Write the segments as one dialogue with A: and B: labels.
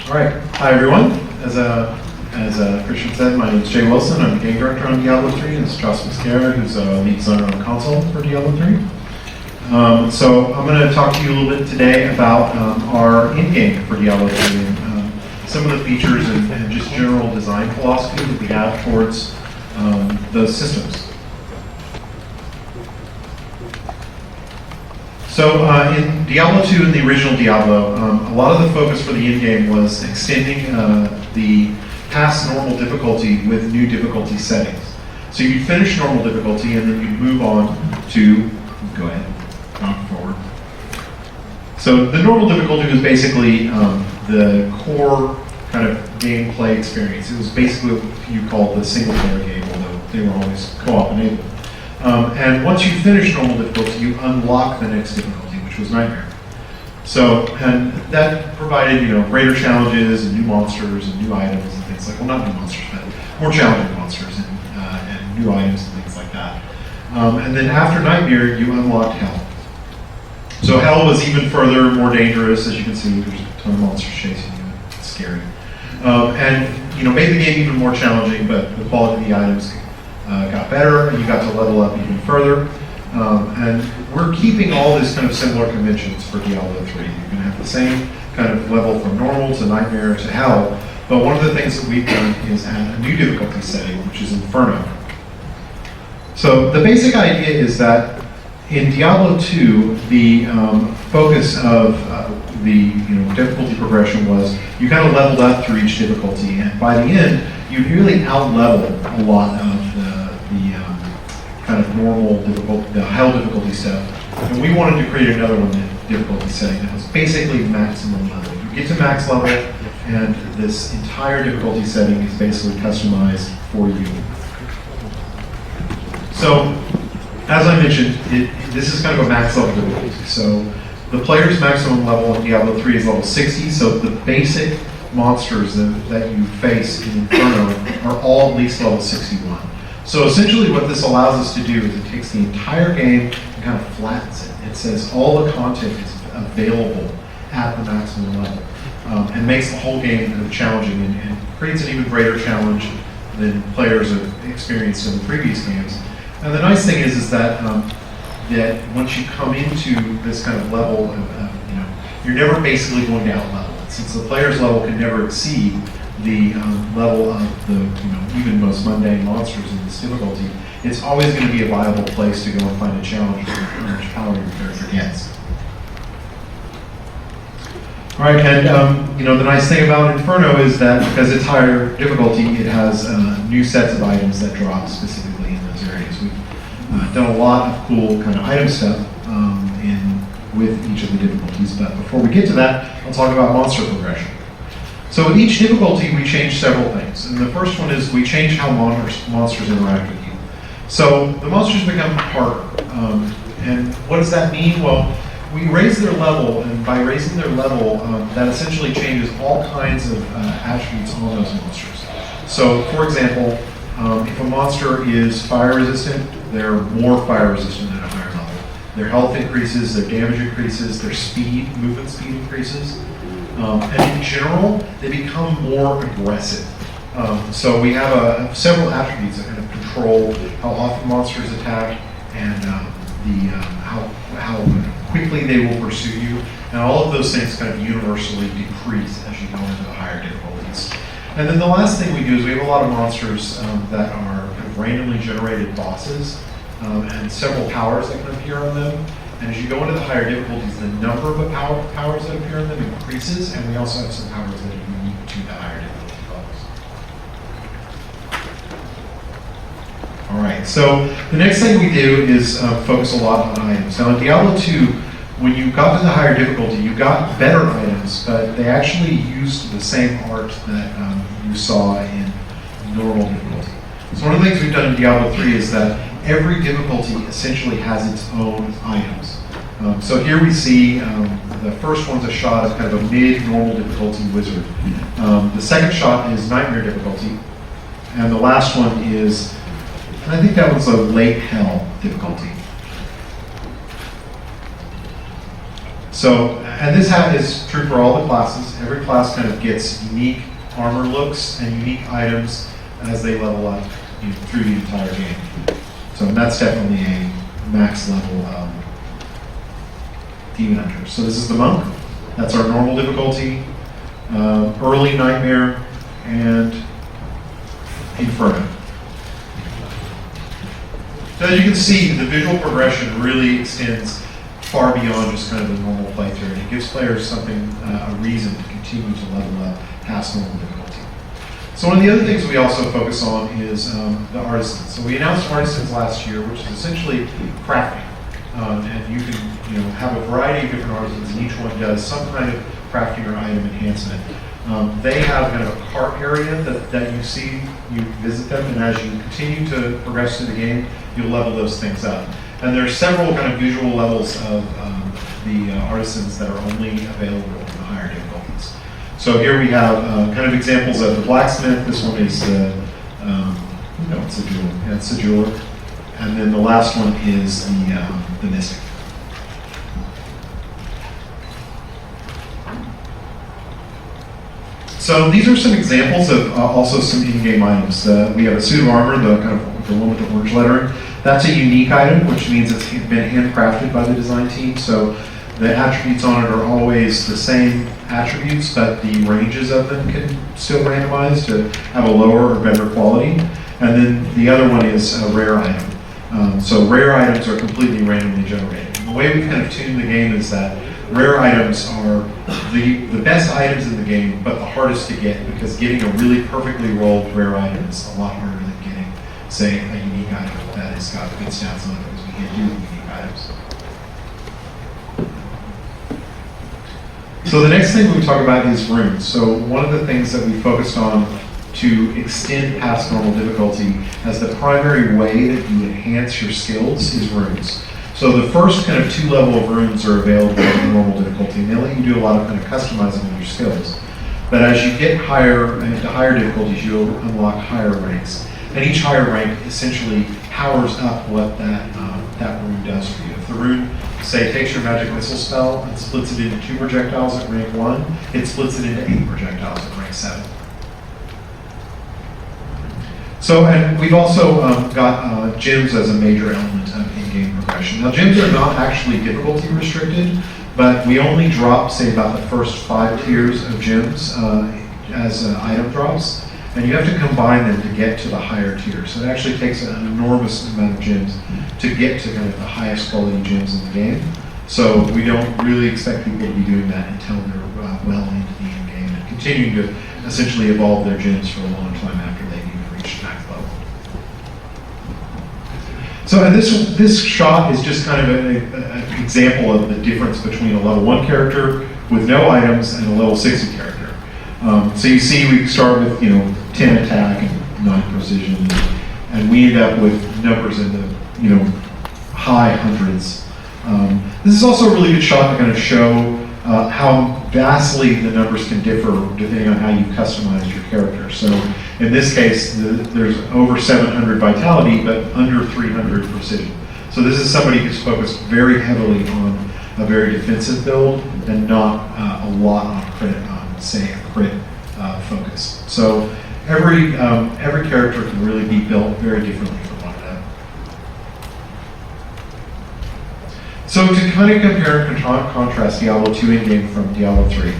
A: All right, hi everyone. As Christian said, my name is Jay Wilson. I'm the game director on Diablo 3, and this is Mosqueira, who's a lead designer on console for Diablo 3. So I'm going to talk to you a little bit today about our in-game for Diablo 3 and some of the features and just general design philosophy that we have towards the systems. So in Diablo 2 and the original Diablo, a lot of the focus for the in-game was extending the past normal difficulty with new difficulty settings. So you'd finish normal difficulty and then you'd move on to, go ahead, forward. So the normal difficulty was basically the core kind of gameplay experience. It was basically what you call the single player game, although they were always co-op enabled. And once you finish normal difficulty, you unlock the next difficulty, which was Nightmare. So, and that provided, greater challenges and new monsters and new items and things like, well, not new monsters, but more challenging monsters and new items and things like that. And then after Nightmare, you unlocked Hell. So Hell was even further, more dangerous, as you can see. There's a ton of monsters chasing you. It's scary. And made the game even more challenging, but the quality of the items got better, and you got to level up even further. And we're keeping all these kind of similar conventions for Diablo 3. You're going to have the same kind of level from normal to Nightmare to Hell, but one of the things that we've done is add a new difficulty setting, which is Inferno. So the basic idea is that in Diablo 2, the focus of the difficulty progression was you kind of leveled up through each difficulty, and by the end, you really out-leveled a lot of the kind of normal difficulty, the Hell difficulty stuff. And we wanted to create another one, difficulty setting, that was basically maximum level. You get to max level, and this entire difficulty setting is basically customized for you. So, as I mentioned, this is kind of a max level difficulty. So, the player's maximum level in Diablo 3 is level 60, so the basic monsters that you face in Inferno are all at least level 61. So essentially what this allows us to do is it takes the entire game and kind of flattens it. It says all the content is available at the maximum level and makes the whole game kind of challenging and creates an even greater challenge than players have experienced in the previous games. And the nice thing is that that once you come into this kind of level, you're never basically going to out-level it. Since the player's level can never exceed the level of the even most mundane monsters in this difficulty, it's always going to be a viable place to go and find a challenge for how much power your character gets. All right, and the nice thing about Inferno is that because it's higher difficulty, it has new sets of items that drop specifically in those areas. We've done a lot of cool kind of item stuff with each of the difficulties, but before we get to that, I'll talk about monster progression. So with each difficulty, we change several things. And the first one is we change how monsters interact with you. So the monsters become harder. And what does that mean? Well, we raise their level, and by raising their level, that essentially changes all kinds of attributes on those monsters. So for example, if a monster is fire resistant, they're more fire resistant at a higher level. Their health increases, their damage increases, their speed, movement speed increases. And in general, they become more aggressive. So we have several attributes that kind of control how often monsters attack and how quickly they will pursue you. And all of those things kind of universally decrease as you go into the higher difficulties. And then the last thing we do is we have a lot of monsters that are kind of randomly generated bosses and several powers that can appear on them. And as you go into the higher difficulties, the number of powers that appear in them increases, and we also have some powers that are unique to the higher difficulty levels. All right, so the next thing we do is focus a lot on items. Now in Diablo 2, when you got to the higher difficulty, you got better items, but they actually used the same art that you saw in normal difficulty. So one of the things we've done in Diablo 3 is that every difficulty essentially has its own items. So here we see the first one's a shot of kind of a mid-normal difficulty wizard. The second shot is nightmare difficulty. And the last one is, I think that was a late hell difficulty. So, and this is true for all the classes. Every class kind of gets unique armor looks and unique items as they level up through the entire game. So that's definitely a max level Demon Hunter. So this is the Monk. That's our normal difficulty, early Nightmare, and Inferno. So as you can see, the visual progression really extends far beyond just kind of the normal playthrough. And it gives players something, a reason to continue to level up past normal difficulty. So one of the other things we also focus on is the artisans. So we announced artisans last year, which is essentially crafting. And you can have a variety of different artisans, and each one does some kind of crafting or item enhancement. They have kind of a cart area that you see, you visit them, and as you continue to progress through the game, you'll level those things up. And there are several kind of visual levels of the artisans that are only available in the higher difficulties. So here we have kind of examples of the blacksmith. This one is it's a jeweler. Yeah, it's a jeweler. And then the last one is the mystic. So these are some examples of also some in-game items. We have a suit of armor, the one with the orange lettering. That's a unique item, which means it's been handcrafted by the design team. So the attributes on it are always the same attributes, but the ranges of them can still randomize to have a lower or better quality. And then the other one is a rare item. So rare items are completely randomly generated. And the way we kind of tune the game is that rare items are the best items in the game, but the hardest to get, because getting a really perfectly rolled rare item is a lot harder than getting, say, a unique item that has got good stats on it, because we can't do unique items. So the next thing we talk about is runes. So one of the things that we focused on to extend past normal difficulty as the primary way that you enhance your skills is runes. So the first kind of 2 level of runes are available in normal difficulty, and they let you do a lot of kind of customizing of your skills. But as you get higher into higher difficulties, you'll unlock higher ranks. And each higher rank essentially powers up what that rune does for you. If the rune, say, takes your magic missile spell and splits it into 2 projectiles at rank 1, it splits it into 8 projectiles at rank 7. So, and we've also got gems as a major element of in-game progression. Now, gems are not actually difficulty restricted, but we only drop, say, about the first 5 tiers of gems as item drops, and you have to combine them to get to the higher tiers. So it actually takes an enormous amount of gems to get to kind of the highest quality gems in the game. So we don't really expect people to be doing that until they're well into the end game and continuing to essentially evolve their gems for a long time after they've even reached max level. So, and this shot is just kind of an example of the difference between a level 1 character with no items and a level 60 character. So you see we start with 10 attack and 9 precision, and we end up with numbers in the high hundreds. This is also a really good shot to kind of show how vastly the numbers can differ depending on how you customize your character. So in this case, there's over 700 vitality, but under 300 precision. So this is somebody who's focused very heavily on a very defensive build and not a lot on crit, say a crit focus. So every character can really be built very differently from one another. So to kind of compare and contrast Diablo 2 in-game from Diablo 3.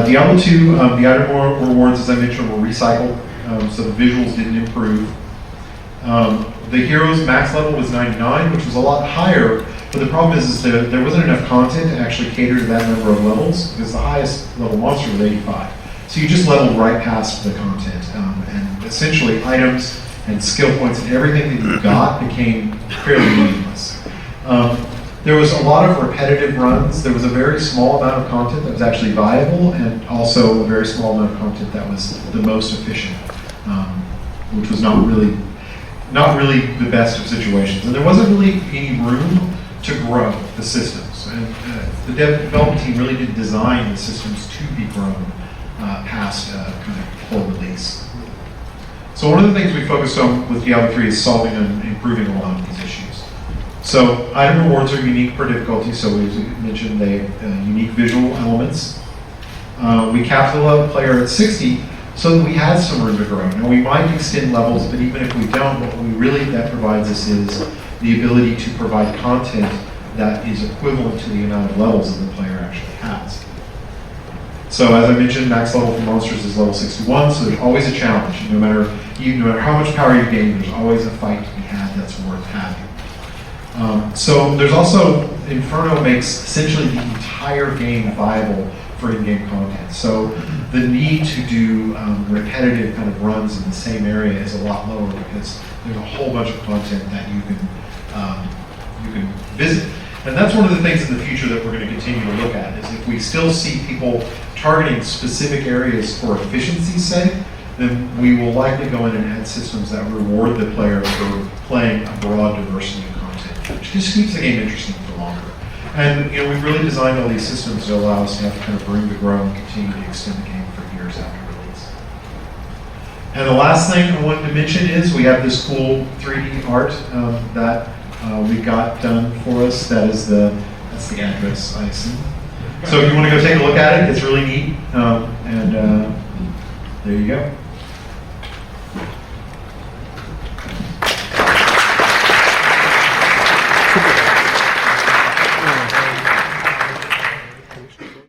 A: Diablo 2, the item rewards, as I mentioned, were recycled, so the visuals didn't improve. The hero's max level was 99, which was a lot higher, but the problem is that there wasn't enough content to actually cater to that number of levels, because the highest level monster was 85. So you just leveled right past the content, and essentially items and skill points and everything that you got became fairly meaningless. There was a lot of repetitive runs. There was a very small amount of content that was actually viable, and also a very small amount of content that was the most efficient, which was not really the best of situations. And there wasn't really any room to grow the systems. And the development team really didn't design the systems to be grown past kind of full release. So one of the things we focused on with Diablo 3 is solving and improving a lot of these issues. So item rewards are unique per difficulty, so as we mentioned, they have unique visual elements. We capped the level player at 60 so that we had some room to grow. Now we might extend levels, but even if we don't, what we really that provides us is the ability to provide content that is equivalent to the amount of levels that the player actually has. So as I mentioned, max level for monsters is level 61, so there's always a challenge. No matter how much power you gain, there's always a fight to be had that's worth having. So there's also, Inferno makes essentially the entire game viable for in-game content. So the need to do repetitive kind of runs in the same area is a lot lower because there's a whole bunch of content that you can visit. And that's one of the things in the future that we're going to continue to look at, is if we still see people targeting specific areas for efficiency's sake, then we will likely go in and add systems that reward the player for playing a broad diversity of content, which just keeps the game interesting for longer. And we've really designed all these systems to allow us to have kind of room to grow and continue to extend the game for years after release. And the last thing I wanted to mention is we have this cool 3D art that we got done for us. That's the address, I assume. So if you want to go take a look at it, it's really neat. There you go.